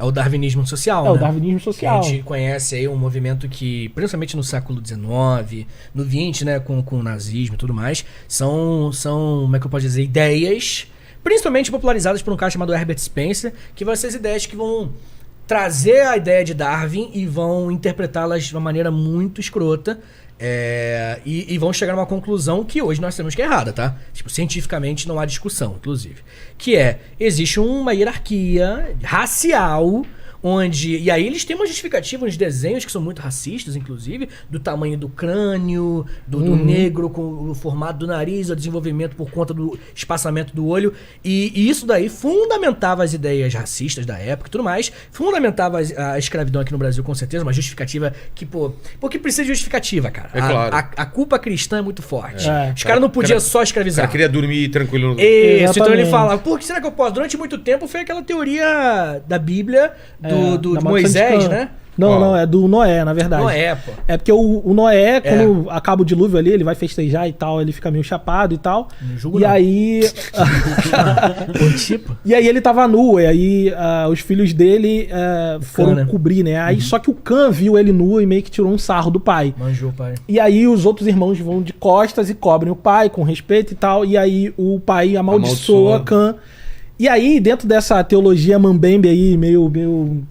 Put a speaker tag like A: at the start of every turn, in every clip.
A: É o darwinismo social, né?
B: o darwinismo social.
A: Que a gente conhece aí um movimento que, principalmente no século XIX, no XX, né, com o nazismo e tudo mais, são, como é que eu posso dizer, ideias, principalmente popularizadas por um cara chamado Herbert Spencer, que vão ser as ideias que vão trazer a ideia de Darwin e vão interpretá-las de uma maneira muito escrota. E vão chegar numa conclusão que hoje nós temos que é errada, tá? Tipo, cientificamente não há discussão, inclusive. Que existe uma hierarquia racial onde... E aí eles têm uma justificativa nos desenhos que são muito racistas, inclusive, do tamanho do crânio, do negro com o formato do nariz, o desenvolvimento por conta do espaçamento do olho. E isso daí fundamentava as ideias racistas da época e tudo mais. Fundamentava a escravidão aqui no Brasil, com certeza. Uma justificativa que, porque precisa de justificativa, cara.
C: É claro.
A: A culpa cristã é muito forte.
B: É.
A: Os caras não podiam só escravizar.
C: O cara queria dormir tranquilo.
A: Isso, então ele
B: Exatamente.
A: fala, por que será que eu posso? Durante muito tempo foi aquela teoria da Bíblia do
B: da
A: Moisés,
B: maldição de Cã.
A: né?
B: Não, é do Noé, na verdade.
A: Noé, pô.
B: É porque o Noé, quando acaba o dilúvio ali, ele vai festejar e tal, ele fica meio chapado e tal.
A: Não julgo,
B: e
A: não.
B: aí.
A: Tipo.
B: E aí ele tava nu, e aí os filhos dele foram
A: né?
B: cobrir, né? Aí só que o Cã viu ele nu e meio que tirou um sarro do pai.
A: Manjou, pai.
B: E aí os outros irmãos vão de costas e cobrem o pai com respeito e tal. E aí o pai amaldiçoa Cã. E aí, dentro dessa teologia mambembe aí, meio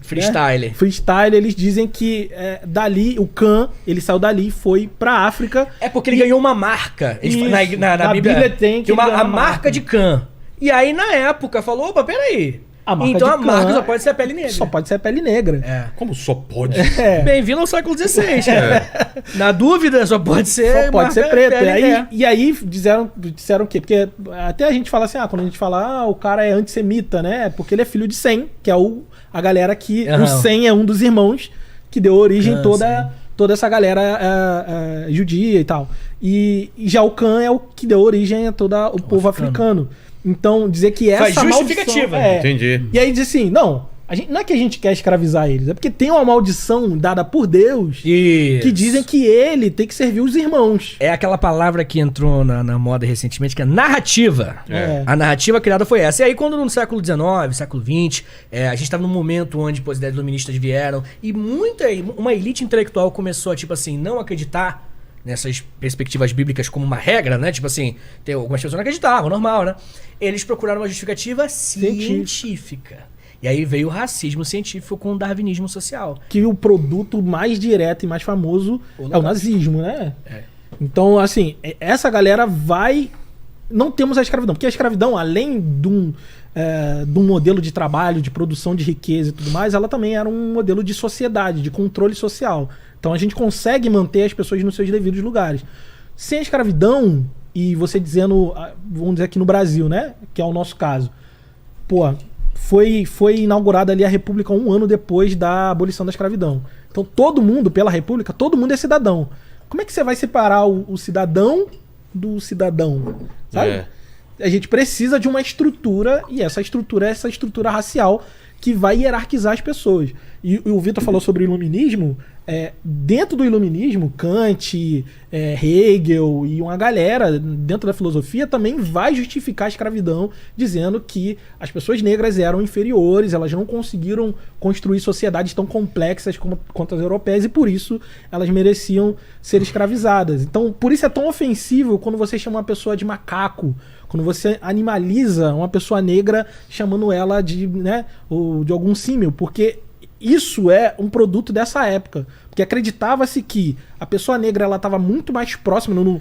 A: Freestyle.
B: Né? Freestyle, eles dizem que dali, o Cã, ele saiu dali e foi pra África.
A: É porque ele ganhou uma marca.
B: Isso.
A: Na Bíblia
B: tem que
A: a
B: ganhar
A: marca de Cã. E aí, na época, falou, opa, peraí.
B: A marca
A: então
B: de
A: a marca
B: Cã
A: só pode ser a pele negra.
B: Só pode ser a pele negra.
A: É.
C: Como só pode?
A: Bem-vindo ao século XVI, cara. Na dúvida, só pode ser
B: Só pode ser preto.
A: pele,
B: E aí disseram o quê? Porque até a gente fala assim, quando a gente fala, o cara é antissemita, né? Porque ele é filho de Sem, que é a galera que... O Sem é um dos irmãos que deu origem toda essa galera judia e tal. E já o Cã é o que deu origem a todo o povo africano. Então, dizer que essa
A: faz justificativa.
B: maldição...
C: Entendi.
B: E aí diz assim, não é que a gente quer escravizar eles, é porque tem uma maldição dada por Deus que dizem que ele tem que servir os irmãos.
A: É aquela palavra que entrou na moda recentemente, que é narrativa. A narrativa criada foi essa. E aí, quando no século XIX, século XX, a gente estava num momento onde as ideias iluministas vieram e uma elite intelectual começou a, tipo assim, não acreditar nessas perspectivas bíblicas como uma regra, né? Tipo assim, tem algumas pessoas não acreditavam, normal, né? Eles procuraram uma justificativa científica. E aí veio o racismo científico com o darwinismo social.
B: Que o produto mais direto e mais famoso é o nazismo, né? Então, assim, essa galera vai... Não temos a escravidão, porque a escravidão, além de um modelo de trabalho, de produção de riqueza e tudo mais, ela também era um modelo de sociedade, de controle social. Então a gente consegue manter as pessoas nos seus devidos lugares. Sem a escravidão, e você dizendo, vamos dizer aqui no Brasil, né? Que é o nosso caso. Foi inaugurada ali a República 1 ano depois da abolição da escravidão. Então todo mundo, pela República, todo mundo é cidadão. Como é que você vai separar o cidadão do cidadão? Sabe? A gente precisa de uma estrutura, e essa estrutura é essa estrutura racial que vai hierarquizar as pessoas. E o Vitor falou sobre o iluminismo. Dentro do iluminismo, Kant, Hegel e uma galera dentro da filosofia também vai justificar a escravidão, dizendo que as pessoas negras eram inferiores, elas não conseguiram construir sociedades tão complexas quanto as europeias e por isso elas mereciam ser escravizadas. Então, por isso é tão ofensivo quando você chama uma pessoa de macaco, quando você animaliza uma pessoa negra chamando ela de algum símil, porque isso é um produto dessa época. Porque acreditava-se que a pessoa negra ela estava muito mais próxima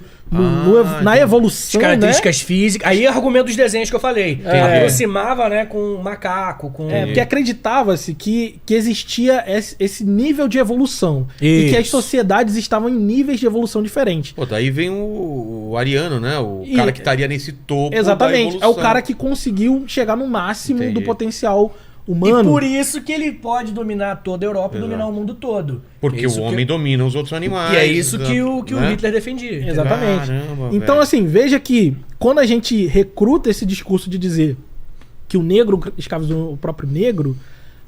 B: na evolução.
A: As características físicas. Aí é o argumento dos desenhos que eu falei. Aproximava, né, com um macaco.
B: Porque acreditava-se que existia esse nível de evolução. E que as sociedades estavam em níveis de evolução diferentes.
C: Pô, daí vem o ariano, né? O cara que estaria nesse topo.
B: Exatamente.
C: Da
B: é o cara que conseguiu chegar no máximo do potencial humano.
A: E por isso que ele pode dominar toda a Europa e dominar o mundo todo.
C: Porque o homem domina os outros animais.
A: E é isso que o Hitler defendia.
B: Exatamente.
C: Caramba,
B: então, assim, veja que quando a gente recruta esse discurso de dizer que o negro escravizou o próprio negro,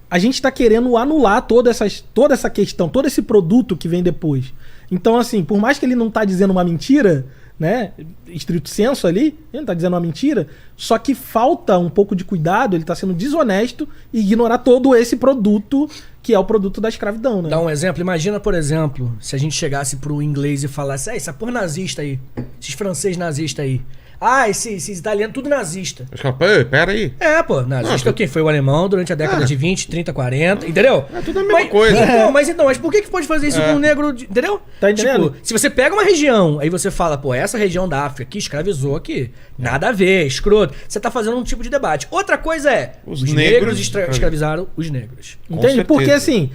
B: a gente está querendo anular toda essa questão, todo esse produto que vem depois. Então, assim, por mais que ele não tá dizendo uma mentira, né, estrito senso ali, ele não tá dizendo uma mentira, só que falta um pouco de cuidado, ele tá sendo desonesto e ignorar todo esse produto que é o produto da escravidão, né?
A: Dá um exemplo, imagina, por exemplo, se a gente chegasse pro inglês e falasse, essa porra nazista aí, esses franceses nazistas aí. Ah, esses italianos, tudo nazista.
C: Os caras, pera aí.
A: Pô, nazista quem foi o alemão durante a década de 20, 30, 40, entendeu?
C: É tudo a mesma coisa.
A: Mas por que pode fazer isso com um negro, entendeu?
B: Tá entendendo?
A: Tipo, se você pega uma região, aí você fala, pô, essa região da África que escravizou aqui, nada a ver, escroto. Você tá fazendo um tipo de debate. Outra coisa é, os negros escravizaram os negros.
B: Entende? Porque assim,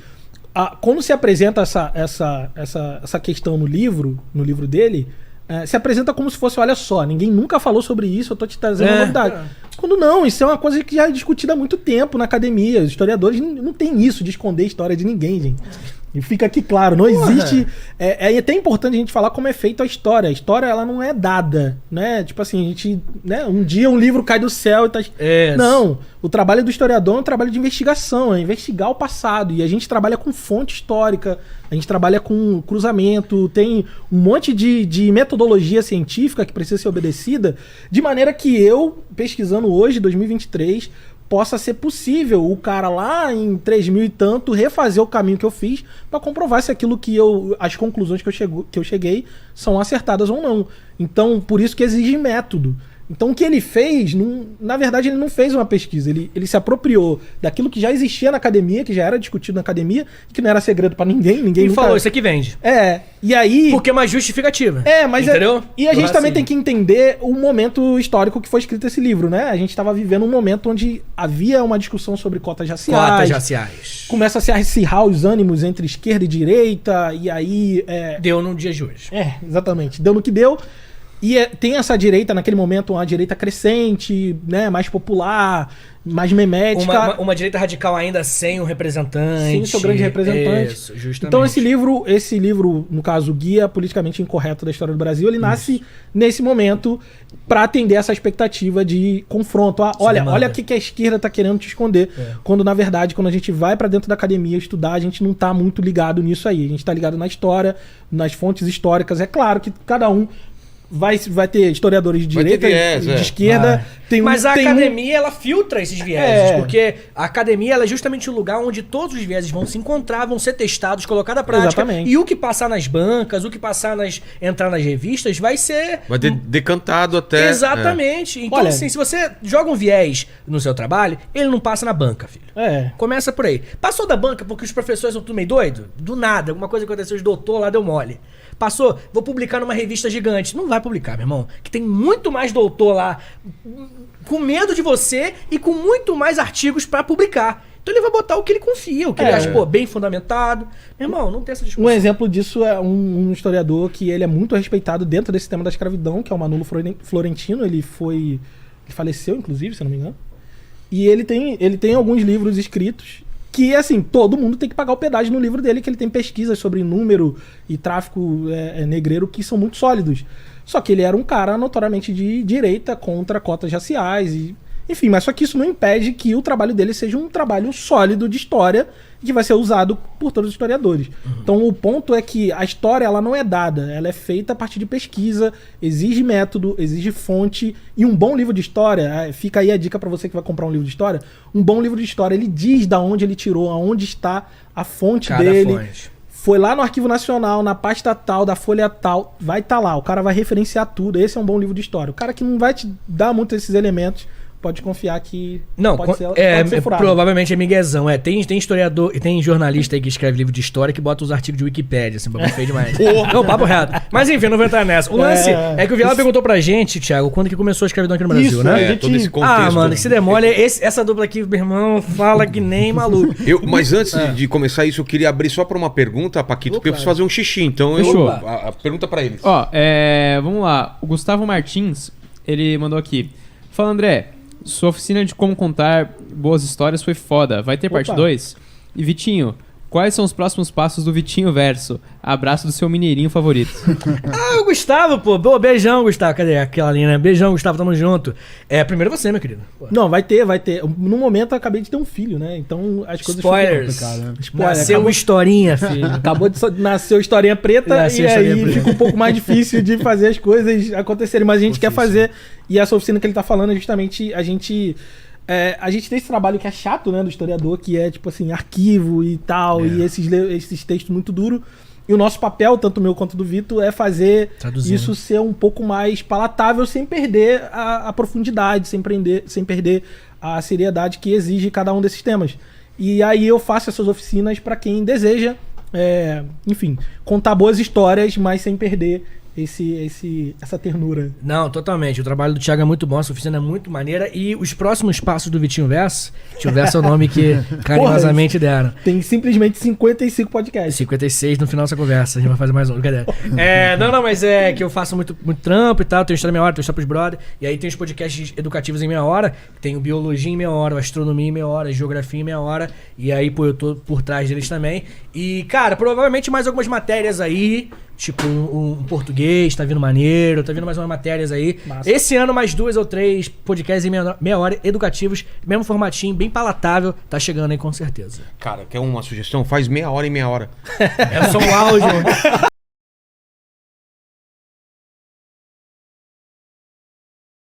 B: quando se apresenta essa questão no livro dele, se apresenta como se fosse, olha só, ninguém nunca falou sobre isso, eu tô te trazendo uma novidade. Quando não, isso é uma coisa que já é discutida há muito tempo na academia. Os historiadores não tem isso de esconder a história de ninguém, gente. E fica aqui claro, não existe... É até importante a gente falar como é feita a história. A história, ela não é dada, né? Tipo assim, a gente... Né? Um dia um livro cai do céu e tá... Não, o trabalho do historiador é um trabalho de investigação, é investigar o passado. E a gente trabalha com fonte histórica, a gente trabalha com cruzamento, tem um monte de metodologia científica que precisa ser obedecida, de maneira que eu, pesquisando hoje, 2023... possa ser possível o cara lá em 3000 e tanto refazer o caminho que eu fiz para comprovar se aquilo que as conclusões que eu cheguei são acertadas ou não. Então, por isso que exige método. Então, o que ele fez, na verdade, ele não fez uma pesquisa. Ele se apropriou daquilo que já existia na academia, que já era discutido na academia, que não era segredo pra ninguém. Ninguém
A: nunca... falou, isso aqui vende.
B: E aí...
A: Porque é uma justificativa.
B: Mas...
A: Entendeu?
B: E a gente também tem que entender o momento histórico que foi escrito esse livro, né? A gente tava vivendo um momento onde havia uma discussão sobre cotas raciais. Começa a se acirrar os ânimos entre esquerda e direita, e aí...
A: Deu no dia de hoje.
B: Exatamente. Deu no que deu. E tem essa direita, naquele momento, uma direita crescente, né, mais popular, mais memética.
A: Uma direita radical ainda sem um representante.
B: Sem o seu grande representante.
A: Isso, justamente.
B: Então esse livro, no caso, Guia Politicamente Incorreto da História do Brasil, ele nasce nesse momento para atender essa expectativa de confronto. Olha o que a esquerda tá querendo te esconder. Quando, na verdade, quando a gente vai para dentro da academia estudar, a gente não tá muito ligado nisso aí. A gente tá ligado na história, nas fontes históricas. É claro que cada um vai ter historiadores de direita e de esquerda.
A: Mas a academia, ela filtra esses vieses. Porque a academia, ela é justamente o lugar onde todos os vieses vão se encontrar, vão ser testados, colocados à prática.
B: Exatamente.
A: E o que passar nas bancas, o que passar entrar nas revistas, vai ser...
C: Vai ter decantado até...
A: Exatamente. Então, assim, se você joga um viés no seu trabalho, ele não passa na banca, filho. Começa por aí. Passou da banca porque os professores são tudo meio doido? Do nada. Alguma coisa aconteceu, os doutor lá deu mole. Passou, vou publicar numa revista gigante. Não vai publicar, meu irmão. Que tem muito mais doutor lá com medo de você e com muito mais artigos pra publicar. Então ele vai botar o que ele confia, o que ele acha, bem fundamentado. Meu irmão, não tem essa discussão.
B: Um exemplo disso é um historiador que ele é muito respeitado dentro desse tema da escravidão, que é o Manolo Florentino. Ele faleceu, inclusive, se eu não me engano. E ele tem alguns livros escritos que, assim, todo mundo tem que pagar o pedágio no livro dele, que ele tem pesquisas sobre número e tráfico negreiro que são muito sólidos. Só que ele era um cara notoriamente de direita, contra cotas raciais, enfim, mas só que isso não impede que o trabalho dele seja um trabalho sólido de história e que vai ser usado por todos os historiadores. Então o ponto é que a história, ela não é dada, ela é feita a partir de pesquisa, exige método, exige fonte, e um bom livro de história, fica aí a dica pra você que vai comprar um livro de história, um bom livro de história, ele diz da onde ele tirou, aonde está a fonte dele. Foi lá no Arquivo Nacional, na pasta tal, da folha tal, vai estar lá, o cara vai referenciar tudo, esse é um bom livro de história. O cara que não vai te dar muito esses elementos, pode confiar que pode ser furado.
A: Provavelmente é miguezão. Tem historiador e tem jornalista aí que escreve livro de história que bota os artigos de Wikipédia, assim, bagulho feio demais. Não, papo reto. Mas enfim, não vou entrar nessa. O lance é que o Vilar perguntou pra gente, Thiago, quando que começou a escravidão aqui no Brasil, né?
C: Todo esse contexto.
A: Mano, que se demole, essa dupla aqui, meu irmão, fala que nem maluco.
C: Mas antes de começar isso, eu queria abrir só pra uma pergunta, Paquito, porque eu preciso fazer um xixi, então a pergunta pra eles.
D: Vamos lá. O Gustavo Martins, ele mandou aqui. Fala, André. Sua oficina de como contar boas histórias foi foda. Vai ter parte 2? E Vitinho, Quais são os próximos passos do Vitinho Verso? Abraço do seu mineirinho favorito.
A: O Gustavo, pô. Beijão, Gustavo. Cadê aquela linha, né? Beijão, Gustavo, tamo junto. Primeiro você, meu querido. Pô.
B: Não, vai ter. No momento eu acabei de ter um filho, né? Então as coisas
A: Spoilers.
B: ficam complicadas, né?
A: Nasceu historinha, filho.
B: Acabou de nasceu historinha preta
A: Nasceu
B: e
A: historinha
B: aí
A: preta.
B: fica um pouco mais difícil de fazer as coisas acontecerem. Mas a gente quer fazer. E essa oficina que ele tá falando é justamente a gente tem esse trabalho que é chato, né, do historiador, que é tipo assim, arquivo e tal, e esses textos muito duros. E o nosso papel, tanto meu quanto do Vitor, é fazer isso ser um pouco mais palatável, sem perder a profundidade, sem perder a seriedade que exige cada um desses temas. E aí eu faço essas oficinas para quem deseja, enfim, contar boas histórias, mas sem perder essa ternura.
A: Não, totalmente. O trabalho do Thiago é muito bom, essa oficina é muito maneira. E os próximos passos do Vitinho Verso, Vitinho Verso é o nome que carinhosamente deram.
B: Tem simplesmente 55 podcasts.
A: 56 no final dessa conversa, a gente vai fazer mais um. Cadê? Mas é que eu faço muito trampo e tal, tenho história em meia hora, tenho história pros brother, e aí tem os podcasts educativos em meia hora, tem o Biologia em meia hora, o Astronomia em meia hora, Geografia em meia hora, e aí, pô, eu tô por trás deles também. E, cara, provavelmente mais algumas matérias aí, tipo um português, tá vindo maneiro, tá vindo mais umas matérias aí. Massa. Esse ano mais 2 ou 3 podcasts em meia hora, educativos, mesmo formatinho, bem palatável, tá chegando aí com certeza.
C: Cara, quer uma sugestão? Faz meia hora em meia hora.
A: É só um áudio.